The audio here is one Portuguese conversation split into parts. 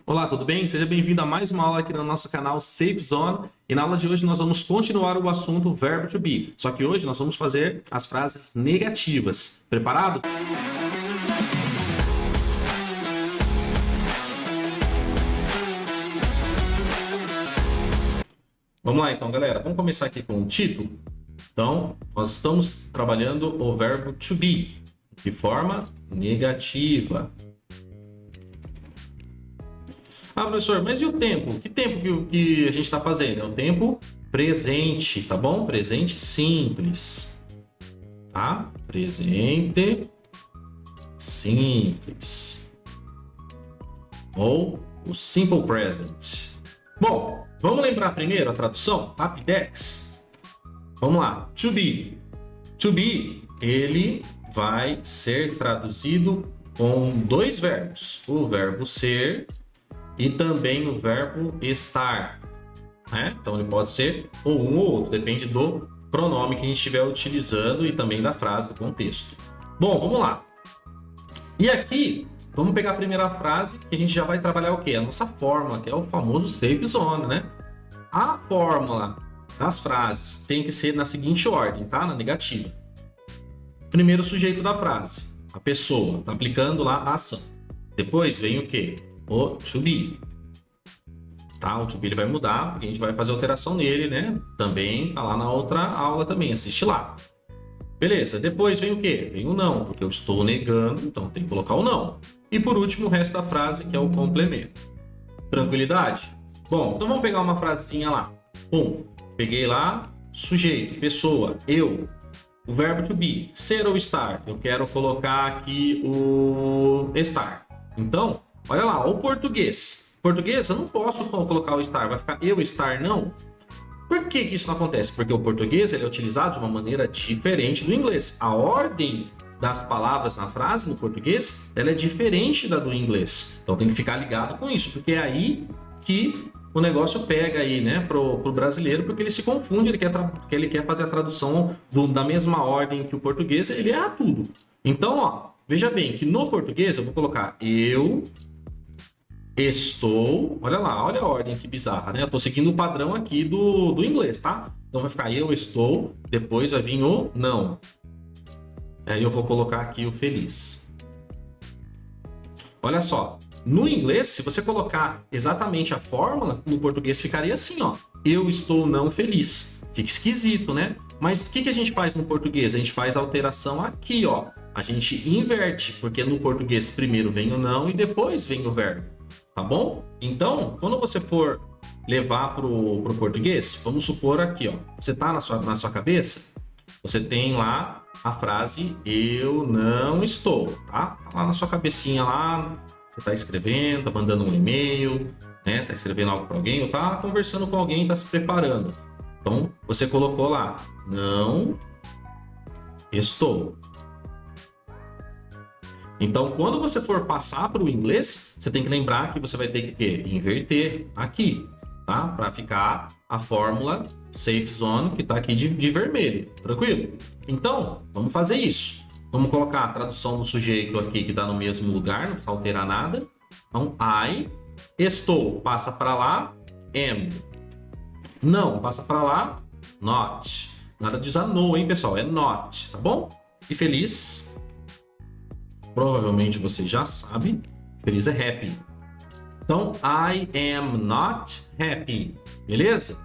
Olá, tudo bem? Seja bem-vindo a mais uma aula aqui no nosso canal Safe Zone. E na aula de hoje nós vamos continuar o assunto verbo to be. Só que hoje nós vamos fazer as frases negativas. Preparado? Vamos lá então, galera. Vamos começar aqui com o título. Então, nós estamos trabalhando o verbo to be de forma negativa. Ah, professor, mas e o tempo? Que tempo que a gente está fazendo? É o tempo presente, tá bom? Presente simples. Tá? Presente simples. Ou o simple present. Bom, vamos lembrar primeiro a tradução? Rapidex. Vamos lá. To be. To be, ele vai ser traduzido com dois verbos. O verbo ser e também o verbo estar, né? Então ele pode ser ou um ou outro, depende do pronome que a gente estiver utilizando e também da frase, do contexto. Bom, vamos lá. E aqui, vamos pegar a primeira frase que a gente já vai trabalhar o quê? A nossa fórmula, que é o famoso safe zone, né? A fórmula das frases tem que ser na seguinte ordem, tá? Na negativa. Primeiro sujeito da frase, a pessoa, tá aplicando lá a ação. Depois vem o quê? O to be. Tá? O to be ele vai mudar, porque a gente vai fazer alteração nele, né? Também tá lá na outra aula também, assiste lá. Beleza, depois vem o quê? Vem o não, porque eu estou negando, então tem que colocar o não. E por último, o resto da frase, que é o complemento. Tranquilidade? Bom, então vamos pegar uma frasezinha lá. Peguei lá, sujeito, pessoa, eu. O verbo to be, ser ou estar. Eu quero colocar aqui o estar. Então, olha lá, o português. Português, eu não posso colocar o estar, vai ficar eu estar, não. Por que isso não acontece? Porque o português ele é utilizado de uma maneira diferente do inglês. A ordem das palavras na frase, no português, ela é diferente da do inglês. Então tem que ficar ligado com isso, porque é aí que o negócio pega aí, né, pro brasileiro, porque ele se confunde, ele quer fazer a tradução da mesma ordem que o português, ele erra tudo. Então, ó, veja bem que no português eu vou colocar eu estou, olha lá, olha a ordem que bizarra, né? Eu tô seguindo o padrão aqui do inglês, tá? Então vai ficar eu estou, depois vai vir o não. Aí eu vou colocar aqui o feliz. Olha só, no inglês, se você colocar exatamente a fórmula, no português ficaria assim, ó. Eu estou não feliz. Fica esquisito, né? Mas o que a gente faz no português? A gente faz a alteração aqui, ó. A gente inverte, porque no português primeiro vem o não e depois vem o verbo. Tá bom? Então, quando você for levar pro português, vamos supor aqui, ó. Você tá na sua cabeça, você tem lá a frase eu não estou, tá? Tá lá na sua cabecinha lá, você tá escrevendo, tá mandando um e-mail, né? Tá escrevendo algo para alguém ou tá conversando com alguém, tá se preparando. Então, você colocou lá, não estou. Então, quando você for passar para o inglês, você tem que lembrar que você vai ter que inverter aqui, tá? Para ficar a fórmula safe zone que está aqui de vermelho, tranquilo? Então, vamos fazer isso. Vamos colocar a tradução do sujeito aqui que está no mesmo lugar, não precisa alterar nada. Então, I estou, passa para lá, am. Não, passa para lá, not. Nada de usar no, hein, pessoal? É not, tá bom? E feliz. Provavelmente você já sabe, feliz é happy. Então, I am not happy, beleza?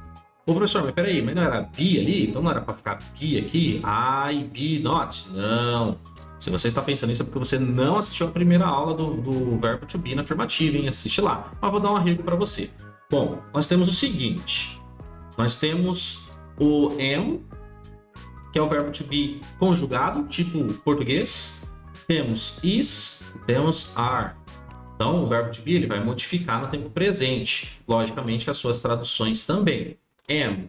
Ô professor, mas peraí, mas não era be ali? Então não era para ficar be aqui? I be not? Não. Se você está pensando nisso é porque você não assistiu a primeira aula do verbo to be na afirmativa, hein? Assiste lá. Mas vou dar um arrego para você. Bom, nós temos o seguinte. Nós temos o am, que é o verbo to be conjugado, tipo português. Temos is, temos are. Então, o verbo to be ele vai modificar no tempo presente. Logicamente, as suas traduções também. Am,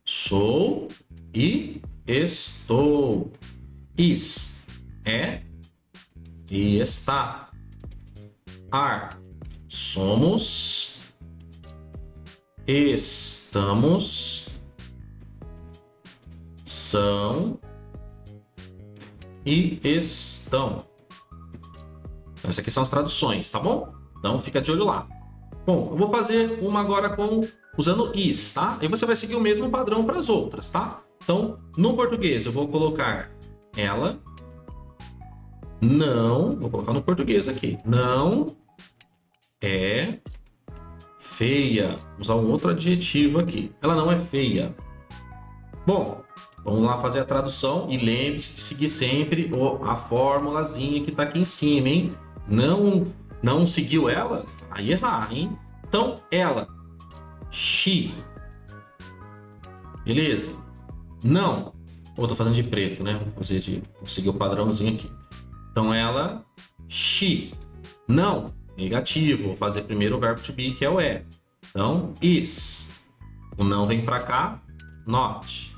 sou e estou. Is, é e está. Are, somos, estamos, são e estão. Então, essas aqui são as traduções, tá bom? Então, fica de olho lá. Bom, eu vou fazer uma agora usando is, tá? E você vai seguir o mesmo padrão para as outras, tá? Então, no português, eu vou colocar ela não... Vou colocar no português aqui. Não é feia. Vou usar um outro adjetivo aqui. Ela não é feia. Bom, vamos lá fazer a tradução e lembre-se de seguir sempre a formulazinha que está aqui em cima, hein? Não seguiu ela? Aí errar, hein? Então, ela. She. Beleza? Não. Ou tô fazendo de preto, né? Vou seguir o padrãozinho aqui. Então, ela. She. Não. Negativo. Vou fazer primeiro o verbo to be, que é o é. Então, is. O não vem para cá. Not.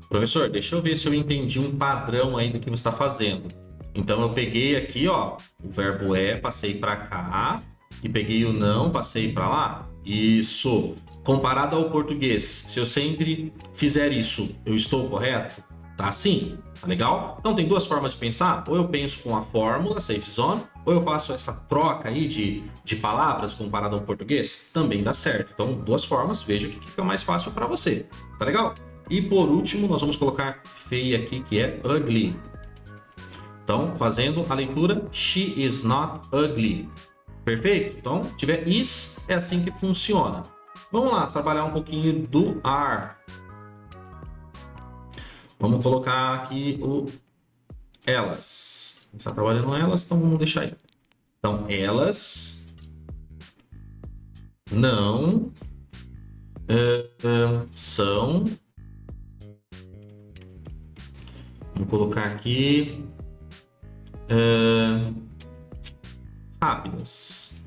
Professor, deixa eu ver se eu entendi um padrão aí do que você está fazendo. Então, eu peguei aqui, ó, o verbo é, passei para cá, e peguei o não, passei para lá. Isso. Comparado ao português, se eu sempre fizer isso, eu estou correto? Tá assim? Tá legal? Então, tem duas formas de pensar. Ou eu penso com a fórmula, safe zone, ou eu faço essa troca aí de palavras comparado ao português. Também dá certo. Então, duas formas, veja o que fica mais fácil para você. Tá legal? E por último, nós vamos colocar feia aqui, que é ugly. Então, fazendo a leitura, she is not ugly. Perfeito? Então, tiver is, é assim que funciona. Vamos lá, trabalhar um pouquinho do are. Vamos colocar aqui o elas. Está trabalhando elas, então vamos deixar aí. Então, elas não são... Vamos colocar aqui rápidas.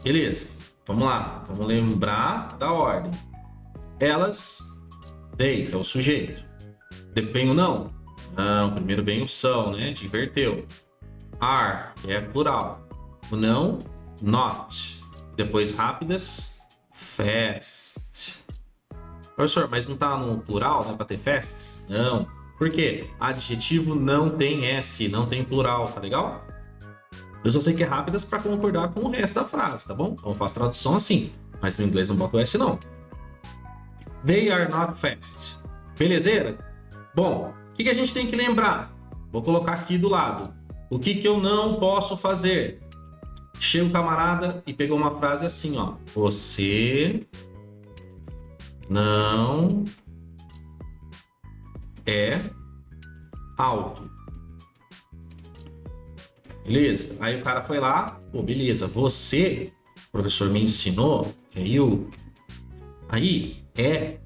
Beleza, vamos lá, vamos lembrar da ordem. Elas, they, que é o sujeito. Vem o não? Não, primeiro vem o são, né? Te inverteu. Are, que é plural. O não, not. Depois rápidas, fast. Professor, mas não tá no plural, né? Para ter fasts? Não. Por quê? Adjetivo não tem S, não tem plural, tá legal? Eu só sei que é rápidas para concordar com o resto da frase, tá bom? Então eu faço tradução assim, mas no inglês não boto o S não. They are not fast. Belezeira? Bom, o que a gente tem que lembrar? Vou colocar aqui do lado. O que eu não posso fazer? Chega o camarada e pegou uma frase assim, ó. Você não é alto. Beleza? Aí o cara foi lá, pô, beleza, você, o professor me ensinou, que é you. Aí é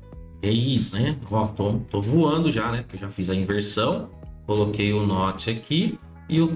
is, né? Ó, tô voando já, né? Porque eu já fiz a inversão, coloquei o not aqui e o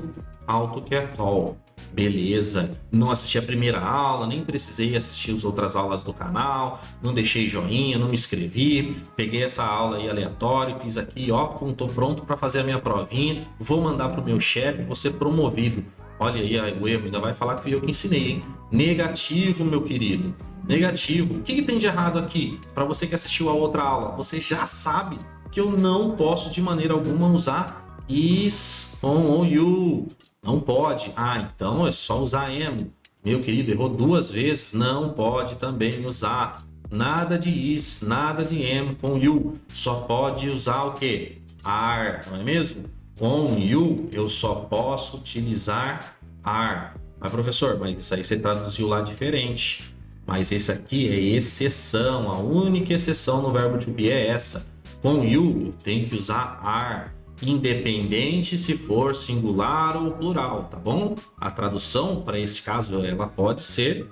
alto que é tall. Beleza, não assisti a primeira aula, nem precisei assistir as outras aulas do canal, não deixei joinha, não me inscrevi, peguei essa aula aí aleatória, fiz aqui, ó, tô pronto para fazer a minha provinha, vou mandar pro meu chefe, vou ser promovido. Olha aí o erro, ainda vai falar que fui eu que ensinei, hein? Negativo, meu querido, negativo. O que tem de errado aqui? Para você que assistiu a outra aula, você já sabe que eu não posso de maneira alguma usar is, on ou you. Não pode. Ah, então é só usar am. Meu querido, errou duas vezes. Não pode também usar nada de is, nada de am com you. Só pode usar o quê? Are, não é mesmo? Com you, eu só posso utilizar are. Mas, professor, mas isso aí você traduziu lá diferente. Mas esse aqui é exceção. A única exceção no verbo to be é essa. Com you, eu tenho que usar are. Independente se for singular ou plural, tá bom? A tradução para esse caso ela pode ser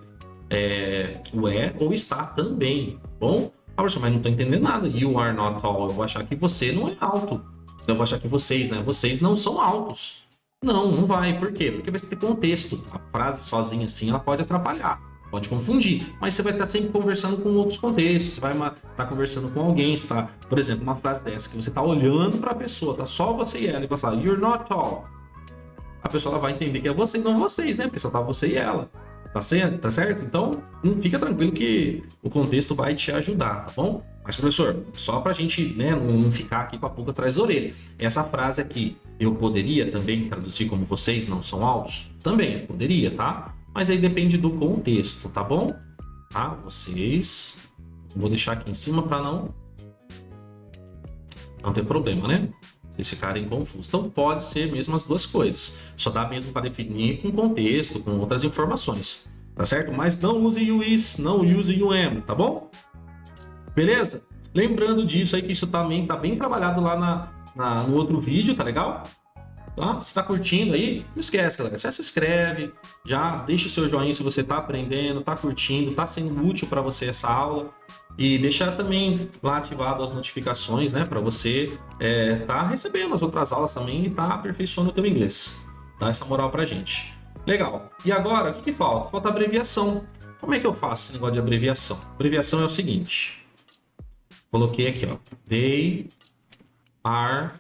o é ou está também, tá bom? Ah, mas não estou entendendo nada. You are not tall. Eu vou achar que você não é alto. Eu vou achar que vocês, né? Vocês não são altos. Não vai. Por quê? Porque vai ter contexto. A frase sozinha assim ela pode atrapalhar. Pode confundir, mas você vai estar sempre conversando com outros contextos, você vai estar conversando com alguém, está, por exemplo, uma frase dessa que você está olhando para a pessoa, tá só você e ela, e você fala, you're not tall. A pessoa ela vai entender que é você e não vocês, né? Porque só tá você e ela. Tá certo? Então, fica tranquilo que o contexto vai te ajudar, tá bom? Mas, professor, só para a gente, né, não ficar aqui com a pulga atrás da orelha. Essa frase aqui, eu poderia também traduzir como vocês não são altos? Também, poderia, tá? Mas aí depende do contexto, tá bom? Tá? Vocês... Vou deixar aqui em cima para não ter problema, né? Vocês ficarem confusos. Então, pode ser mesmo as duas coisas. Só dá mesmo para definir com contexto, com outras informações. Tá certo? Mas não use o is, não use o am, tá bom? Beleza? Lembrando disso aí, que isso também tá bem trabalhado lá no outro vídeo, tá legal? Tá? Se tá curtindo aí, não esquece, galera. Já se inscreve, já deixa o seu joinha se você tá aprendendo, tá curtindo, tá sendo útil para você essa aula. E deixar também lá ativado as notificações, né? Para você tá recebendo as outras aulas também e tá aperfeiçoando o teu inglês. Dá essa moral pra gente. Legal. E agora, o que falta? Falta abreviação. Como é que eu faço esse negócio de abreviação? Abreviação é o seguinte. Coloquei aqui, ó. They are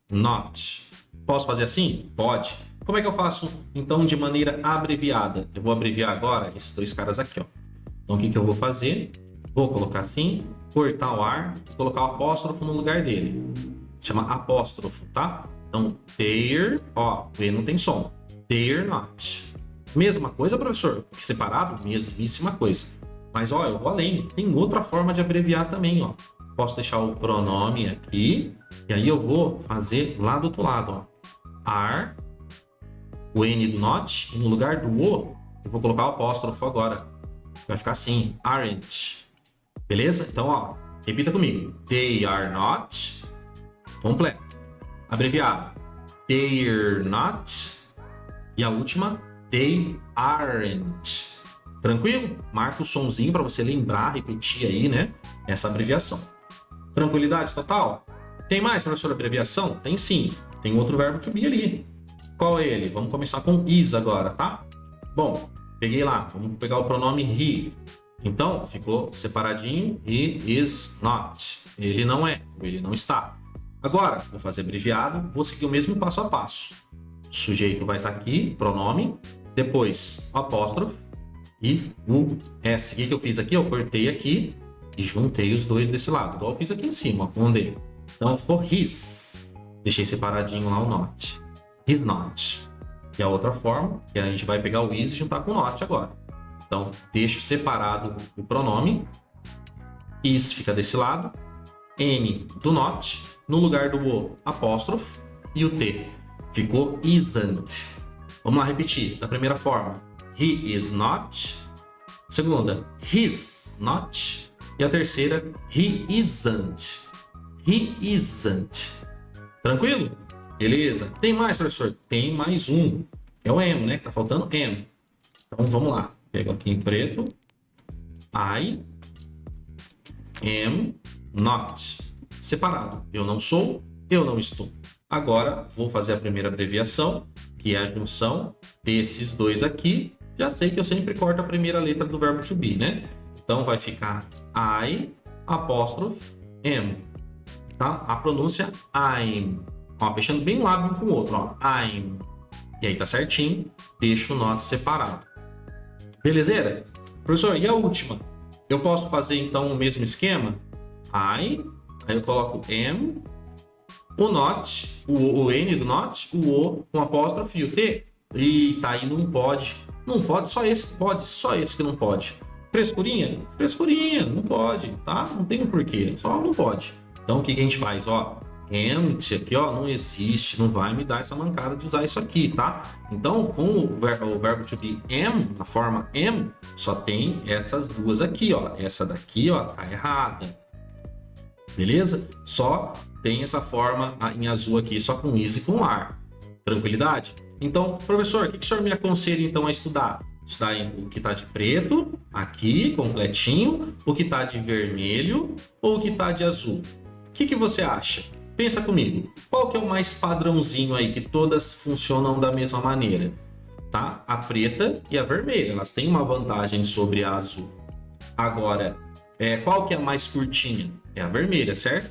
not. Posso fazer assim? Pode. Como é que eu faço, então, de maneira abreviada? Eu vou abreviar agora esses dois caras aqui, ó. Então, o que eu vou fazer? Vou colocar assim, cortar o ar, colocar o apóstrofo no lugar dele. Chama apóstrofo, tá? Então, they're, ó, o E não tem som. They're not. Mesma coisa, professor? Separado? Mesmíssima coisa. Mas, ó, eu vou além. Tem outra forma de abreviar também, ó. Posso deixar o pronome aqui. E aí eu vou fazer lá do outro lado, ó. Are, o N do not, e no lugar do O, eu vou colocar o apóstrofo agora. Vai ficar assim, aren't. Beleza? Então, ó, repita comigo. They are not. Completo. Abreviado. They're not. E a última, they aren't. Tranquilo? Marca o sonzinho para você lembrar, repetir aí, né? Essa abreviação. Tranquilidade total? Tem mais, professor, abreviação? Tem sim. Tem outro verbo to be ali. Qual é ele? Vamos começar com is agora, tá? Bom, peguei lá. Vamos pegar o pronome he. Então, ficou separadinho. He is not. Ele não é. Ele não está. Agora, vou fazer abreviado. Vou seguir o mesmo passo a passo. O sujeito vai estar aqui, pronome. Depois, o apóstrofo. E o S. O que eu fiz aqui? Eu cortei aqui e juntei os dois desse lado. Igual eu fiz aqui em cima, ó, com o D. Então, ficou his. Deixei separadinho lá o not. He's not. E a outra forma, que a gente vai pegar o is e juntar com o not agora. Então, deixo separado o pronome. Is fica desse lado. N do not. No lugar do O, apóstrofo. E o T. Ficou isn't. Vamos lá repetir. Da primeira forma. He is not. Segunda. He's not. E a terceira. He isn't. He isn't. Tranquilo? Beleza. Tem mais, professor? Tem mais um. É o am, né? Tá faltando am. Então, vamos lá. Pego aqui em preto. I am not. Separado. Eu não sou, eu não estou. Agora, vou fazer a primeira abreviação, que é a junção desses dois aqui. Já sei que eu sempre corto a primeira letra do verbo to be, né? Então, vai ficar I, apóstrofe, am. Tá? A pronúncia I'm. Ó, fechando bem um lábio um com o outro, ó. I'm. E aí tá certinho. Deixo o not separado. Belezeira? Professor, e a última? Eu posso fazer então o mesmo esquema? I, aí eu coloco am, o not, o N do not, o O com apóstrofe e o T. Eita, aí não pode. Não pode, só esse pode, só esse que não pode. Frescurinha? Frescurinha, não pode, tá? Não tem um porquê, só não pode. Então o que a gente faz, ó? Can't aqui, ó, não existe, não vai me dar essa mancada de usar isso aqui, tá? Então, com o verbo to be am, na forma am, só tem essas duas aqui, ó. Essa daqui, ó, tá errada. Beleza? Só tem essa forma em azul aqui, só com is e com are. Tranquilidade? Então, professor, o que o senhor me aconselha então a estudar? Estudar o que tá de preto, aqui, completinho, o que tá de vermelho ou o que tá de azul? O que você acha? Pensa comigo, qual que é o mais padrãozinho aí, que todas funcionam da mesma maneira? Tá? A preta e a vermelha, elas têm uma vantagem sobre a azul. Agora, qual que é a mais curtinha? É a vermelha, certo?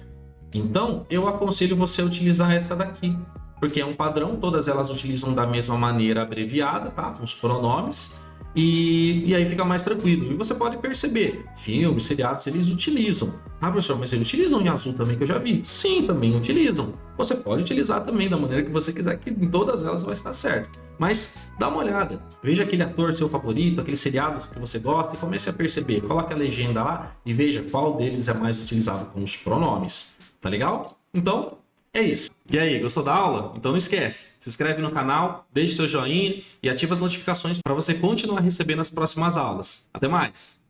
Então, eu aconselho você a utilizar essa daqui, porque é um padrão, todas elas utilizam da mesma maneira abreviada, tá? Os pronomes. E aí fica mais tranquilo. E você pode perceber, filmes, seriados, eles utilizam. Ah, professor, mas eles utilizam em azul também, que eu já vi. Sim, também utilizam. Você pode utilizar também da maneira que você quiser, que em todas elas vai estar certo. Mas dá uma olhada, veja aquele ator seu favorito, aquele seriado que você gosta e comece a perceber. Coloque a legenda lá e veja qual deles é mais utilizado com os pronomes. Tá legal? Então, é isso. E aí, gostou da aula? Então não esquece, se inscreve no canal, deixe seu joinha e ativa as notificações para você continuar recebendo as próximas aulas. Até mais!